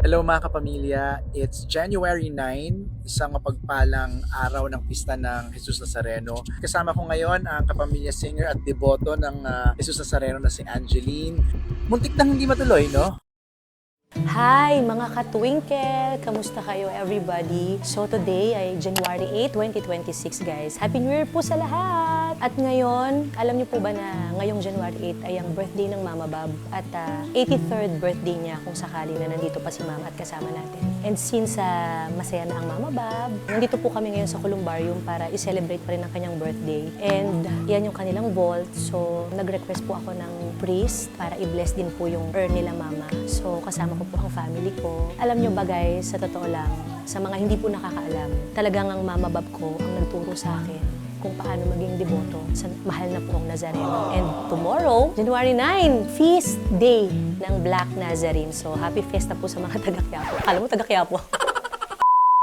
Hello mga kapamilya, it's January 9, isang mapagpalang araw ng pista ng Jesus Nazareno. Kasama ko ngayon ang kapamilya singer at deboto ng Jesus Nazareno na si Angeline. Muntik nang hindi matuloy, no? Hi mga ka-twinkle! Kamusta kayo everybody? So today ay January 8, 2026 guys. Happy New Year po sa lahat! At ngayon, alam niyo po ba na ngayong January 8 ay ang birthday ng Mama Bob at 83rd birthday niya kung sakali na nandito pa si Mama at kasama natin. And since masaya na ang Mama Bob, nandito po kami ngayon sa Columbarium para i-celebrate pa rin ang kanyang birthday. And yan yung kanilang vault. So nag-request po ako ng priest para i-bless din po yung urn nila Mama. So kasama ko po ang family ko. Alam nyo ba guys, sa totoo lang, sa mga hindi po nakakaalam, talagang ang Mama Bob ko ang nagturo sa akin kung paano maging deboto sa mahal na poong Nazareno. And tomorrow, January 9, feast day ng Black Nazarene. So happy fiesta po sa mga taga-Quiapo. Akala mo taga-Quiapo?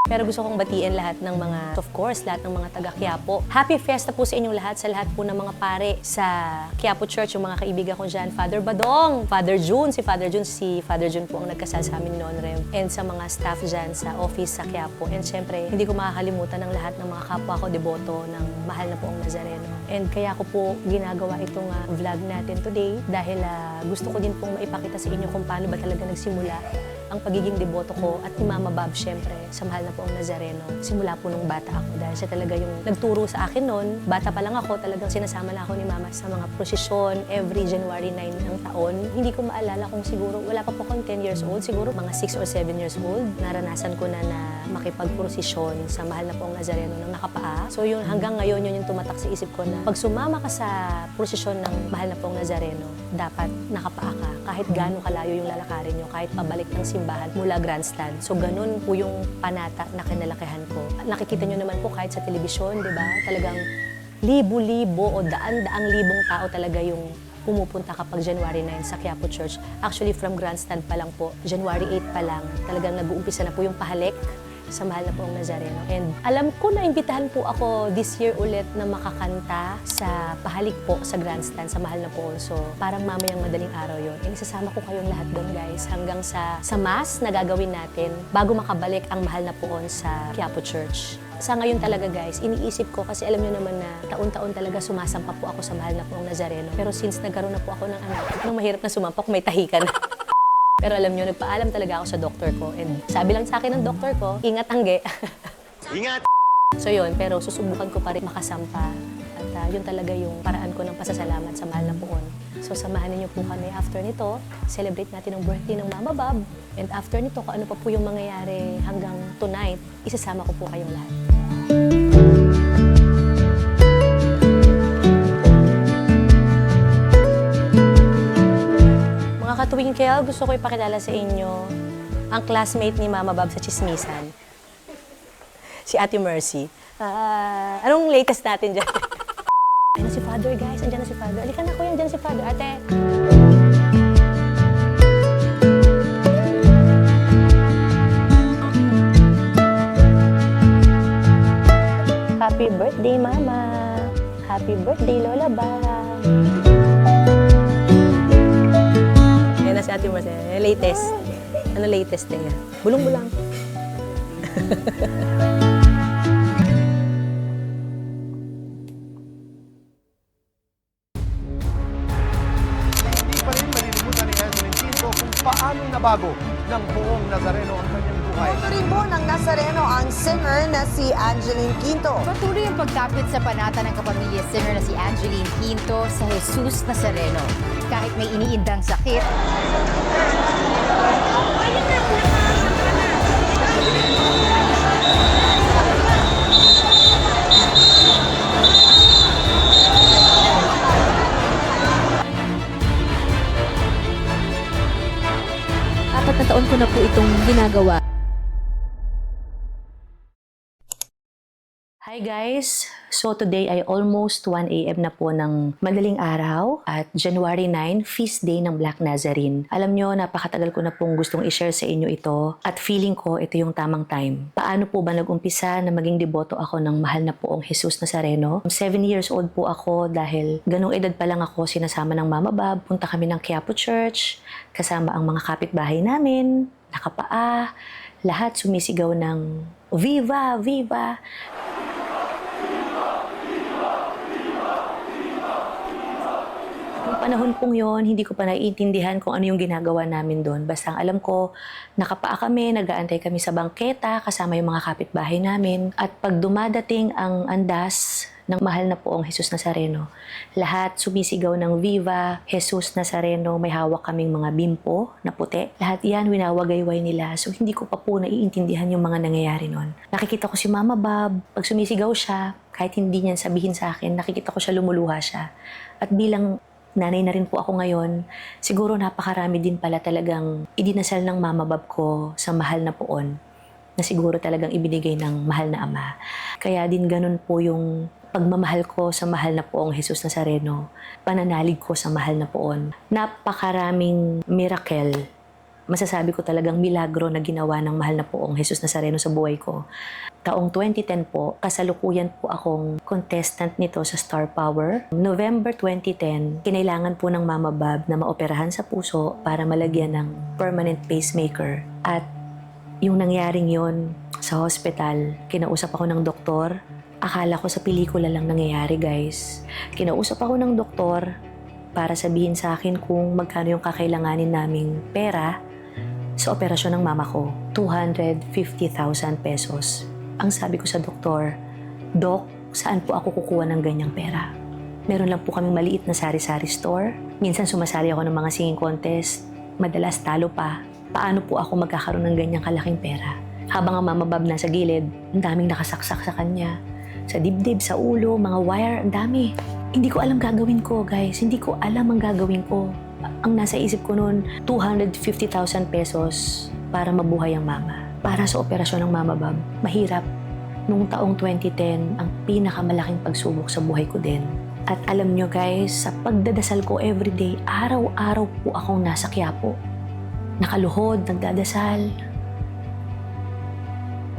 Pero gusto kong batiin lahat ng mga, of course, lahat ng mga taga-Quiapo. Happy Fiesta po sa inyong lahat, sa lahat po ng mga pare sa Quiapo Church, yung mga kaibigan ko dyan, Father Badong, Father June, si Father June po ang nagkasal sa amin noon, Rem, and sa mga staff dyan sa office sa Quiapo. And syempre, hindi ko makakalimutan ng lahat ng mga kapwa ko deboto ng mahal na poong Nazareno. And kaya ko po ginagawa itong vlog natin today dahil gusto ko din pong maipakita sa inyo kung paano ba talaga nagsimula ang pagiging deboto ko at ni Mama Bob syempre sa mahal na poong Nazareno. Simula po nung bata ako dahil siya talaga yung nagturo sa akin noon. Bata pa lang ako, talagang sinasama na ako ni Mama sa mga prosesyon every January 9 ng taon. Hindi ko maalala kung siguro, wala pa po akong 10 years old, siguro mga 6 or 7 years old. Naranasan ko na makipagprosesyon sa mahal na poong Nazareno ng nakapaa. So yun, hanggang ngayon yun yung tumatak sa isip ko na pag sumama ka sa prosesyon ng mahal na poong Nazareno, dapat nakapaa ka kahit gaano kalayo yung lalakarin nyo, kahit pabalik ng simbahan mula grandstand. So ganun po yung panata na kinalakihan ko. Nakikita nyo naman po kahit sa telebisyon, di ba? Talagang libo-libo o daan-daang libong tao talaga yung pumupunta kapag January 9 sa Quiapo Church. Actually, from grandstand pa lang po, January 8 pa lang, talagang nag-uumpisa na po yung pahalik sa mahal na poong Nazareno. And alam ko na imbitahan po ako this year ulit na makakanta sa pahalik po sa grandstand sa mahal na poong. So parang mamayang madaling araw yun. And isasama ko kayong lahat doon guys hanggang sa mass na gagawin natin bago makabalik ang mahal na poong sa Quiapo Church. Sa ngayon talaga guys, iniisip ko kasi alam nyo naman na taon-taon talaga sumasampa po ako sa mahal na poong Nazareno. Pero since nagkaroon na po ako ng anak, nung mahirap na sumampa kung may tahikan. Pero alam nyo, nagpaalam talaga ako sa doktor ko. And sabi lang sa akin ng doktor ko, ingat angge. Ingat! So yun, pero susubukan ko pa rin makasampa. At yun talaga yung paraan ko ng pasasalamat sa mahal na poon. So samahan niyo po kami after nito. Celebrate natin ang birthday ng Mama Bob. And after nito, kung ano pa po yung mangyayari hanggang tonight, isasama ko po kayong lahat. Twinkle, gusto ko ipakilala sa inyo ang classmate ni Mama Bob sa Chismisan. Si Ate Mercy. Anong latest natin dyan? Ayan na si Father, guys. Andiyan na si Father. Halika na, kuya. Andiyan na si Father. Ate. Happy birthday, Mama. Happy birthday, Lola Bob. Si Ate Mercy, latest. Ano latest na yan? Bulong-bulang. Hindi pa rin malilimutan ni Angeline Quinto kung paano nabago ng buong Nazareno ang kanyang buhay. Ito rin po ng Nazareno ang singer na si Angeline Quinto. Patuloy ang pagkapit sa panata ng kapamilya singer na si Angeline Quinto sa Jesus Nazareno. Kahit may iniindang sakit, Apat na taon ko na po itong ginagawa. Hi guys! So today ay almost 1 AM na po ng madaling araw at January 9, feast day ng Black Nazarene. Alam nyo, napakatagal ko na pong gustong i-share sa inyo ito at feeling ko ito yung tamang time. Paano po ba nag-umpisa na maging deboto ako ng mahal na poong Jesus Nazareno? 7 years old po ako dahil ganong edad pa lang ako sinasama ng Mama Bob. Punta kami ng Quiapo Church kasama ang mga kapitbahay namin. nakapaa, lahat sumisigaw ng Viva! Viva! Noong panahon pong yon, hindi ko pa naiintindihan kung ano yung ginagawa namin doon. Basta ang alam ko, nakapaa kami, nag-aantay kami sa bangketa kasama yung mga kapitbahay namin. At pag dumadating ang andas ng mahal na poong Jesus Nazareno, lahat sumisigaw ng Viva Jesus Nazareno, may hawak kaming mga bimpo na puti. Lahat yan winawagayway nila. So hindi ko pa po naiintindihan yung mga nangyayari noon. Nakikita ko si Mama Bob, pag sumisigaw siya, kahit hindi niya sabihin sa akin, nakikita ko siya, lumuluha siya. At bilang nanay na rin po ako ngayon, siguro napakarami din pala talagang idinasal ng Mama Bob ko sa mahal na poon, na siguro talagang ibinigay ng mahal na ama. Kaya din ganun po yung pagmamahal ko sa mahal na poong Jesus Nazareno, pananalig ko sa mahal na poon. Napakaraming miracle, masasabi ko talagang milagro na ginawa ng mahal na poong Jesus Nazareno sa buhay ko. Taong 2010 po, kasalukuyan po akong contestant nito sa Star Power. November 2010, kinailangan po ng Mama Bob na maoperahan sa puso para malagyan ng permanent pacemaker. At yung nangyaring yon sa hospital, kinausap ako ng doktor. Akala ko sa pelikula lang nangyayari, guys. Kinausap ako ng doktor para sabihin sa akin kung magkano yung kakailanganin naming pera sa operasyon ng mama ko. 250,000 pesos. Ang sabi ko sa doktor, Dok, saan po ako kukuha ng ganyang pera? Meron lang po kaming maliit na sari-sari store. Minsan sumasali ako ng mga singing contest. Madalas talo pa. Paano po ako magkakaroon ng ganyang kalaking pera? Habang ang Mama Bob nasa gilid, ang daming nakasaksak sa kanya. Sa dibdib, sa ulo, mga wire, ang dami. Hindi ko alam gagawin ko, guys. Hindi ko alam ang gagawin ko. Ang nasa isip ko noon, 250,000 pesos para mabuhay ang mama. Para sa operasyon ng Mama Bob. Mahirap. Noong taong 2010, ang pinakamalaking pagsubok sa buhay ko din. At alam nyo, guys, sa pagdadasal ko everyday, araw-araw po akong nasa Quiapo. Nakaluhod, nagdadasal.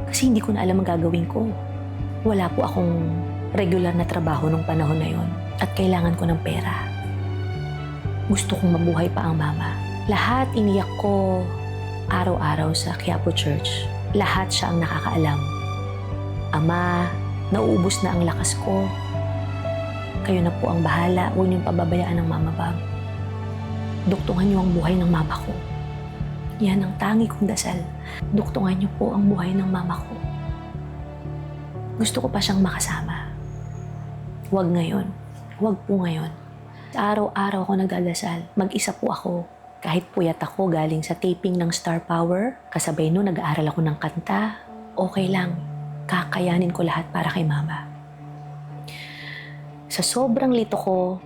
Kasi hindi ko na alam ang gagawin ko. Wala po akong regular na trabaho nung panahon na yon at kailangan ko ng pera. Gusto kong mabuhay pa ang mama. Lahat iniyak ko araw-araw sa Quiapo Church. Lahat siya ang nakakaalam. Ama, nauubos na ang lakas ko. Kayo na po ang bahala. Huwag niyong pababayaan ng Mama Bob. Duktungan niyo ang buhay ng mama ko. Yan ang tangi kong dasal. Duktungan niyo po ang buhay ng mama ko. Gusto ko pa siyang makasama. Huwag ngayon. Huwag po ngayon. Araw-araw ako nagdadasal. Mag-isa po ako. Kahit puyat ako galing sa taping ng Star Power, kasabay nun nag-aaral ako ng kanta, okay lang. Kakayanin ko lahat para kay mama. Sa sobrang lito ko,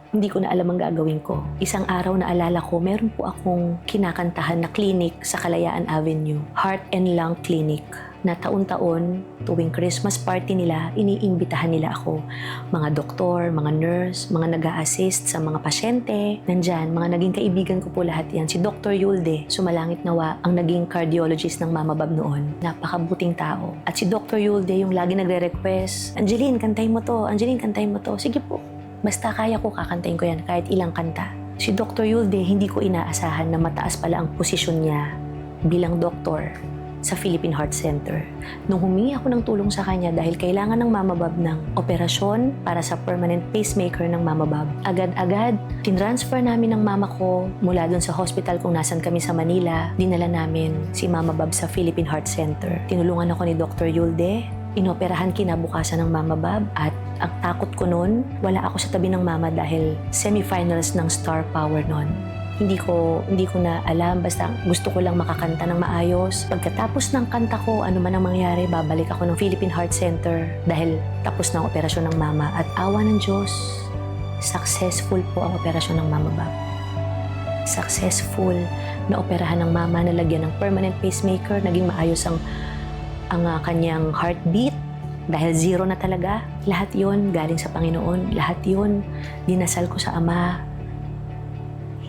hindi ko na alam ang gagawin ko. Isang araw na alala ko, meron po akong kinakantahan na clinic sa Kalayaan Avenue, Heart and Lung Clinic, na taon-taon, tuwing Christmas party nila, iniimbitahan nila ako. Mga doktor, mga nurse, mga nag-a-assist sa mga pasyente. Nandyan, mga naging kaibigan ko po lahat yan. Si Dr. Yulde, sumalangit nawa, ang naging cardiologist ng Mama Bob noon. Napakabuting tao. At si Dr. Yulde, yung lagi nagre-request, Angeline, kantay mo to. Angeline, kantay mo to. Sige po. Basta kaya ko, kakantayin ko yan kahit ilang kanta. Si Dr. Yulde, hindi ko inaasahan na mataas pala ang posisyon niya bilang doktor sa Philippine Heart Center. Nung humingi ako ng tulong sa kanya dahil kailangan ng Mama Bob ng operasyon para sa permanent pacemaker ng Mama Bob, agad-agad, tinransfer namin ng mama ko mula dun sa hospital kung nasan kami sa Manila. Dinala namin si Mama Bob sa Philippine Heart Center. Tinulungan ako ni Dr. Yulde. Inoperahan kinabukasan ng Mama Bob at ang takot ko noon, wala ako sa tabi ng mama dahil semifinals ng Star Power noon. Hindi ko na alam, basta gusto ko lang makakanta ng maayos. Pagkatapos ng kanta ko, ano man ang mangyari, babalik ako ng Philippine Heart Center dahil tapos na ang operasyon ng mama. At awa ng Diyos, successful po ang operasyon ng Mama Bob. Successful na operahan ng mama, nalagyan ng permanent pacemaker, naging maayos ang kanyang heartbeat dahil zero na talaga. Lahat yon galing sa Panginoon. Lahat yon dinasal ko sa Ama.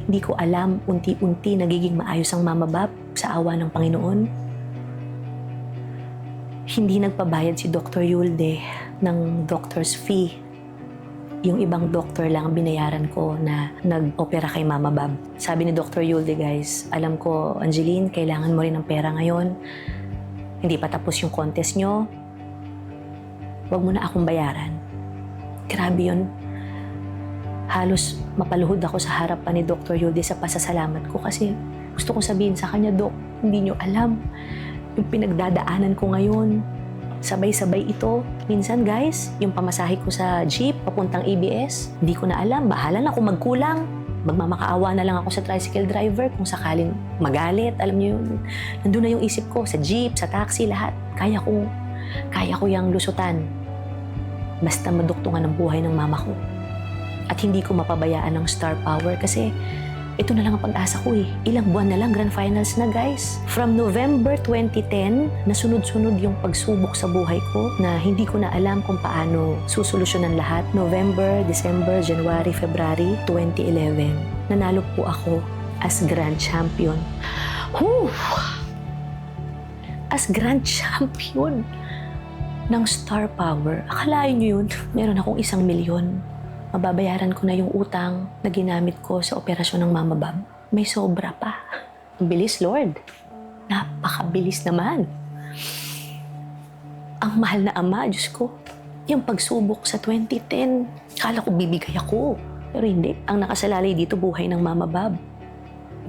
Hindi ko alam, unti-unti nagiging maayos ang Mama Bob sa awa ng Panginoon. Hindi nagpabayad si Dr. Yulde ng doctor's fee Yung ibang doctor lang ang binayaran ko na nag-opera kay Mama Bab. Sabi ni Dr. Yulde, guys, alam ko, Angeline, kailangan mo rin ng pera ngayon. Hindi pa tapos yung contest nyo. Huwag mo na akong bayaran. Grabe yun. Halos mapaluhod ako sa harapan ni Dr. Yulde sa pasasalamat ko kasi gusto kong sabihin sa kanya, Dok, hindi nyo alam yung pinagdadaanan ko ngayon. Sabay-sabay ito. Minsan guys, yung pamasahe ko sa jeep papuntang ABS, hindi ko na alam. Bahala na kung magkulang. Magmamakaawa na lang ako sa tricycle driver kung sakaling magalit. Alam niyo yun, nandun na yung isip ko sa jeep, sa taxi, lahat. Kaya ko yung lusutan. Basta maduktungan ang buhay ng mama ko. At hindi ko mapabayaan ng star power kasi ito na lang ang pag-asa ko eh. Ilang buwan na lang, grand finals na guys. From November 2010, nasunod-sunod yung pagsubok sa buhay ko na hindi ko na alam kung paano susolusyonan lahat. November, December, January, February 2011. Nanalo po ako as grand champion. Whew! As grand champion ng star power. Akalain nyo yun, meron akong 1 milyon. Mababayaran ko na yung utang na ginamit ko sa operasyon ng Mama Bab. May sobra pa. Ang bilis, Lord. Napakabilis naman. Ang mahal na ama, Diyos ko. Yung pagsubok sa 2010, kala ko bibigay ako. Pero hindi. Ang nakasalalay dito, buhay ng Mama Bab.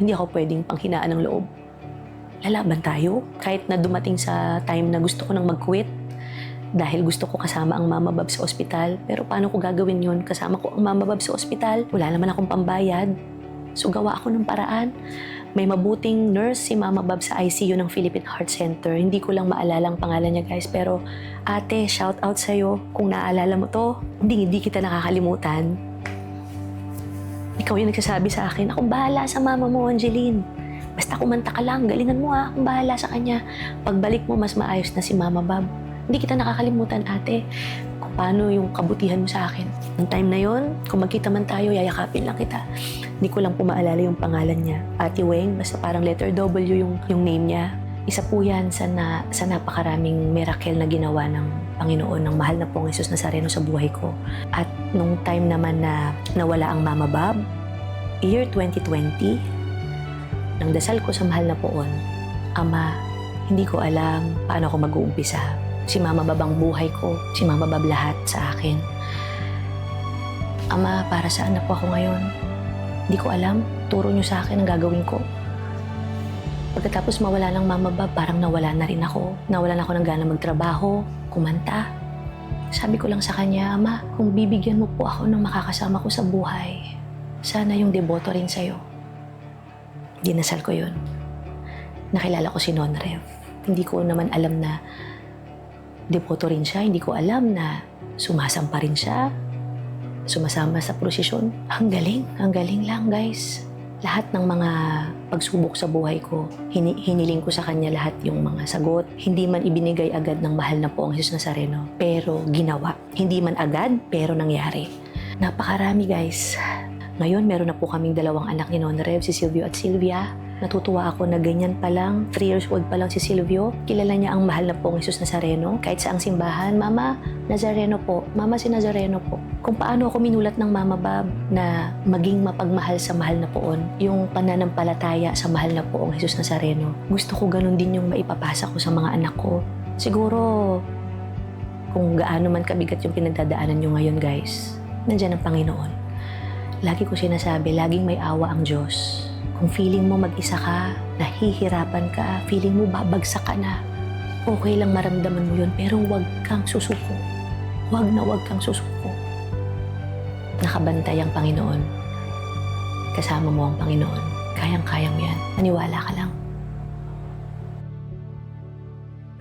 Hindi ako pwedeng panghinaan ng loob. Lalaban tayo. Kahit na dumating sa time na gusto ko nang mag-quit, dahil gusto ko kasama ang Mama Bab sa ospital. Pero paano ko gagawin yun? Kasama ko ang Mama Bab sa ospital. Wala naman akong pambayad. So gawa ako ng paraan. May mabuting nurse si Mama Bab sa ICU ng Philippine Heart Center. Hindi ko lang maalala ang pangalan niya guys. Pero ate, shout out sa'yo. Kung naaalala mo to, hindi kita nakakalimutan. Ikaw yung nagsasabi sa akin, akong bahala sa mama mo, Angeline. Basta kumanta ka lang, galingan mo ha. Akong bahala sa kanya. Pagbalik mo, mas maayos na si Mama Bab. Hindi kita nakakalimutan, ate, kung paano yung kabutihan mo sa akin. Noong time na yon, kung magkita man tayo, yayakapin lang kita. Hindi ko lang po maalala yung pangalan niya. Ate Weng, basta parang letter W yung name niya. Isa po yan sa napakaraming miracle na ginawa ng Panginoon, ng mahal na pong Jesus Nazareno sa buhay ko. At nung time naman na nawala ang Mama Bab, year 2020, nang dasal ko sa mahal na poon, Ama, hindi ko alam paano ako mag-uumpisa. Si Mama Bab ang buhay ko. Si Mama Bab lahat sa akin. Ama, para saan na po ako ngayon? Hindi ko alam. Turo niyo sa akin ang gagawin ko. Pagkatapos mawala ng Mama Bab, parang nawala na rin ako. Nawalan ako ng gana magtrabaho, kumanta. Sabi ko lang sa kanya, Ama, kung bibigyan mo po ako ng makakasama ko sa buhay, sana yung deboto rin sa'yo. Dinasal ko yun. Nakilala ko si Non Rev. Hindi ko naman alam na deboto rin siya. Hindi ko alam na sumasampa rin siya. Sumasama sa prosesyon. Ang galing lang guys. Lahat ng mga pagsubok sa buhay ko, hiniling ko sa kanya lahat yung mga sagot. Hindi man ibinigay agad ng mahal na po ang Jesus Nazareno, pero ginawa. Hindi man agad, pero nangyari. Napakarami guys. Ngayon, meron na po kaming 2 anak ni Non Rev, si Silvio at Sylvia. Natutuwa ako na ganyan pa lang, 3 years old pa lang si Silvio. Kilala niya ang mahal na pong Jesus Nazareno. Kahit sa ang simbahan, Mama, Nazareno po. Mama, si Nazareno po. Kung paano ako minulat ng Mama Bab na maging mapagmahal sa mahal na poon, yung pananampalataya sa mahal na poong Jesus Nazareno. Gusto ko ganun din yung maipapasa ko sa mga anak ko. Siguro, kung gaano man kabigat yung pinagdadaanan nyo ngayon guys, nandiyan ang Panginoon. Lagi ko sinasabi, laging may awa ang Diyos. Kung feeling mo mag-isa ka, nahihirapan ka, feeling mo babagsak ka na, okay lang maramdaman mo yun, pero huwag kang susuko. Huwag kang susuko. Nakabantay ang Panginoon. Kasama mo ang Panginoon. Kayang-kaya mo yan. Maniwala ka lang.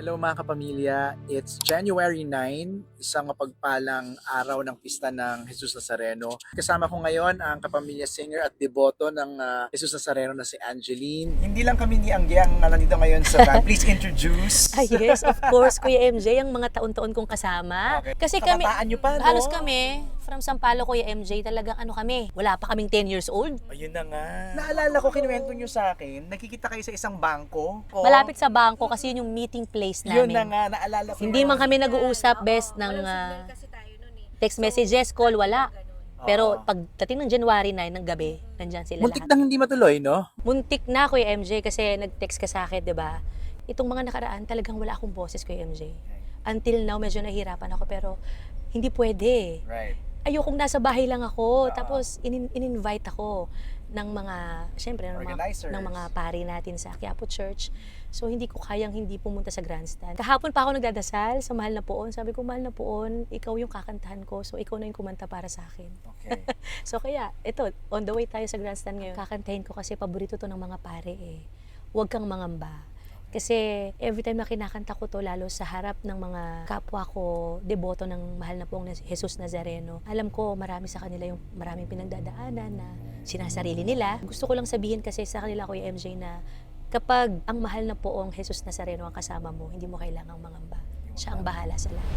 Hello mga kapamilya, it's January 9, isang mapagpalang araw ng pista ng Jesus Nazareno. Kasama ko ngayon ang kapamilya singer at deboto ng Jesus Nazareno na si Angeline. Hindi lang kami ni Angge ang nandito ngayon sa van. Please introduce. Ay, yes, of course, Kuya MJ, ang mga taon-taon kong kasama. Okay. Kasi kami, Kabataan niyo pa, no? halos kami, from Sampaloc, Kuya MJ, talagang ano kami, wala pa kaming 10 years old. Ayun na nga. Naalala ko, kinuwento niyo sa akin, nakikita kayo sa isang bangko. Malapit sa bangko kasi yun yung meeting place namin. Yun na nga, naalala ko. Hindi man kami nag-uusap, best, ng text messages, call, wala. Pero pagdating ng January 9 ng gabi, nandyan sila Muntik lahat. nang hindi matuloy, no? Muntik na, Kuya MJ, kasi nag-text ka sa akin, di ba? Itong mga nakaraan, talagang wala akong boses, Kuya MJ. Until now, medyo nahihirapan ako, pero hindi pwede. Right. Ayokong nasa bahay lang ako, tapos in-invite ako ng mga, syempre, Organizers. ng mga pari natin sa Quiapo Church. So, hindi ko kayang hindi pumunta sa grandstand. Kahapon pa ako nagdadasal sa Mahal na Poon. Sabi ko, Mahal na Poon, ikaw yung kakantahan ko. So, ikaw na yung kumanta para sa akin. Okay. So, kaya, ito, on the way tayo sa grandstand ngayon. Kakantahin ko kasi paborito to ng mga pare eh. Huwag kang mangamba. Kasi every time na kinakanta ko to, lalo sa harap ng mga kapwa ko, deboto ng Mahal na Poong Jesus Nazareno, alam ko marami sa kanila yung maraming pinagdadaanan na sinasarili nila. Gusto ko lang sabihin kasi sa kanila, Kuya MJ, na kapag ang Mahal na Poong Jesus Nazareno ang kasama mo, hindi mo kailangang mangamba. Siya ang bahala sa lahat.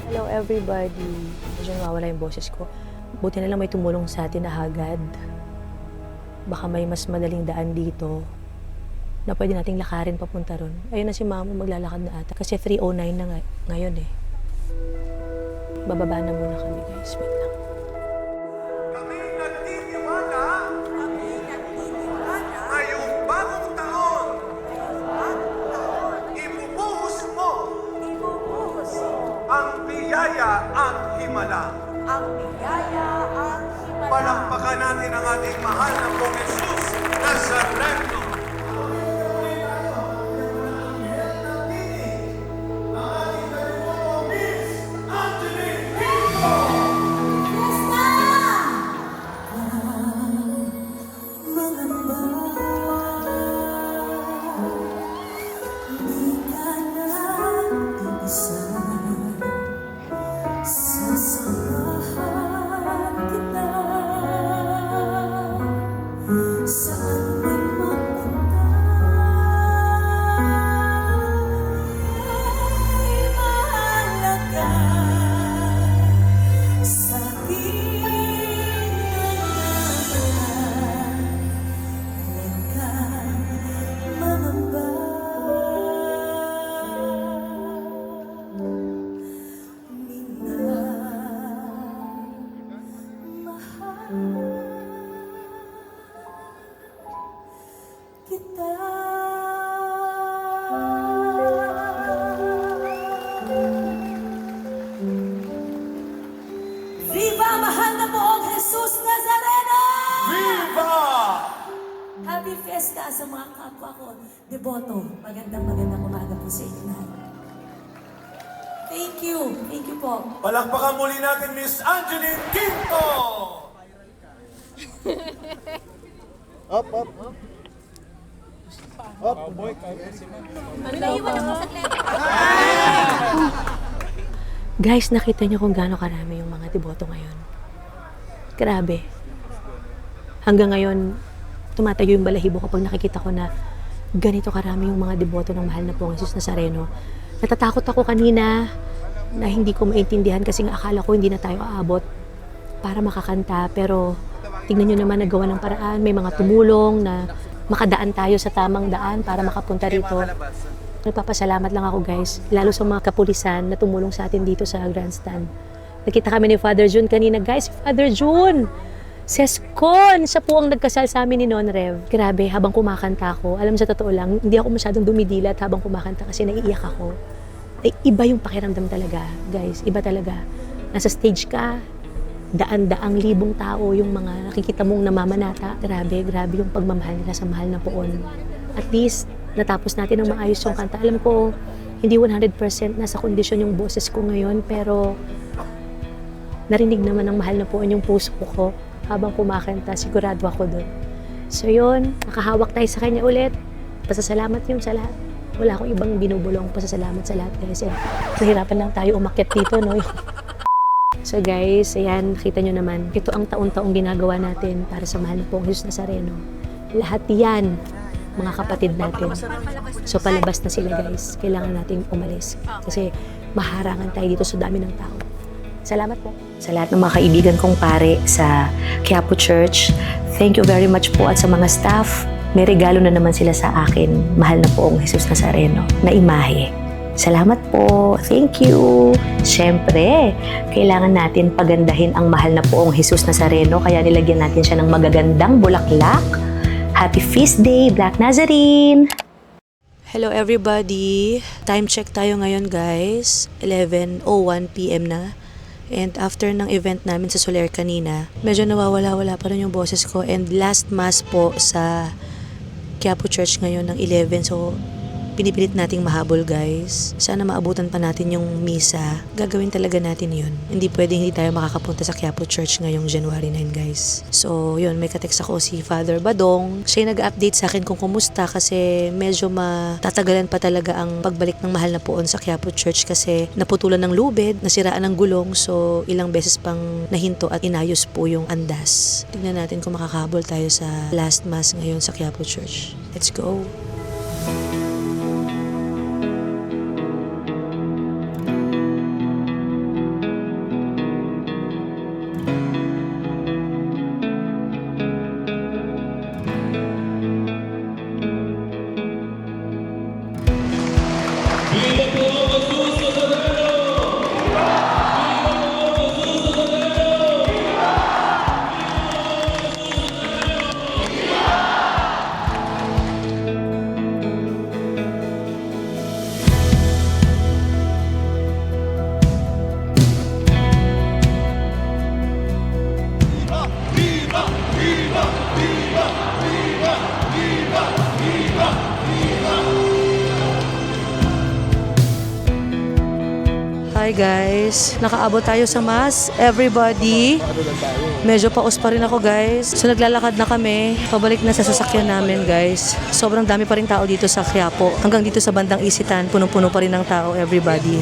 Hello everybody. Medyo nawawala yung boses ko. Buti na lang may tumulong sa atin na Hagad. Baka may mas madaling daan dito na pwede nating lakarin papunta ron. Ayun na si Mama, maglalakad na ata. Kasi 3:09 na ngayon eh. Bababa na muna kami guys. Wait lang. Kami nagtitiwala ngayong bagong taon. Ibubuhos mo ang biyaya at himala. Palakpakan natin ang ating mahal na Pong Jesus Nazareno. Viva Mahal na Poong Jesus Nazareno! Viva! Happy Fiesta sa mga kapwa ko, deboto. Magandang umaga po sa inyo lahat. Thank you. Thank you po. Palakpakan muli natin Miss Angeline Quinto! Guys, nakita niyo kung gaano karami yung mga deboto ngayon. Grabe. Hanggang ngayon, tumatayo yung balahibo kapag nakikita ko na ganito karami yung mga deboto ng Mahal na Poong Jesus Nazareno. Natatakot ako kanina na hindi ko maintindihan kasi nga akala ko hindi na tayo aabot para makakanta. Pero tingnan nyo naman, nagawa ng paraan. May mga tumulong na makadaan tayo sa tamang daan para makapunta rito. Nagpapasalamat lang ako guys, lalo sa mga kapulisan na tumulong sa atin dito sa grandstand. Nakita kami ni Father June kanina. Guys, Father June! Seskon! Siya po ang nagkasal sa amin ni Non Rev. Grabe, habang kumakanta ako, alam sa totoo lang, hindi ako masyadong dumidilat habang kumakanta kasi naiiyak ako. Ay, iba yung pakiramdam talaga, guys. Iba talaga. Nasa stage ka, daan-daang libong tao yung mga nakikita mong namamanata. Grabe yung pagmamahal nila sa Mahal na Poon. At least, natapos natin ng maayos yung kanta. Alam ko, hindi 100% nasa kondisyon yung boses ko ngayon, pero narinig naman ng Mahal na Poon yung puso ko habang kumakanta. Sigurado ako dun. So yun, nakahawak tayo sa kanya ulit. Pasasalamat yun sa lahat. Wala akong ibang binubulong. Pasasalamat sa lahat guys. And nahirapan lang tayo umakyat dito, no? So guys, ayan, nakita nyo naman. Ito ang taon-taong ginagawa natin para sa Mahal na Poong Jesus Nazareno. Lahat yan, mga kapatid natin. So palabas na sila guys. Kailangan natin umalis. Kasi maharangan tayo dito sa dami ng tao. Salamat po. Sa lahat ng mga kaibigan kong pare sa Quiapo Church, thank you very much po. At sa mga staff, may regalo na naman sila sa akin. Mahal na Poong Jesus Nazareno na imahe. Salamat po. Thank you. Siyempre, kailangan natin pagandahin ang mahal na Poong Jesus Nazareno. Kaya nilagyan natin siya ng magagandang bulaklak. Happy Feast Day, Black Nazarene! Hello everybody! Time check tayo ngayon guys. 11:01 PM na. And after ng event namin sa Soler kanina, medyo nawawala-wala pa rin yung boses ko. And last mass po sa Quiapo Church ngayon ng 11. So, pinipilit nating mahabol guys. Sana maabutan pa natin yung misa. Gagawin talaga natin yun. Hindi pwedeng hindi tayo makakapunta sa Quiapo Church ngayong January 9 guys. So yun, may katext ako si Father Badong. Siya yung nag-update sa akin kung kumusta kasi medyo matatagalan pa talaga ang pagbalik ng mahal na Poon sa Quiapo Church kasi naputulan ng lubid, nasiraan ng gulong, so ilang beses pang nahinto at inayos po yung andas. Tingnan natin kung makakahabol tayo sa last mass ngayon sa Quiapo Church. Let's go! Hi guys, nakaabot tayo sa mass. Everybody, medyo paus pa rin ako guys. So naglalakad na kami, pabalik na sa sasakyan namin guys. Sobrang dami pa rin tao dito sa Quiapo. Hanggang dito sa bandang Isitan, punong-puno pa rin ng tao everybody.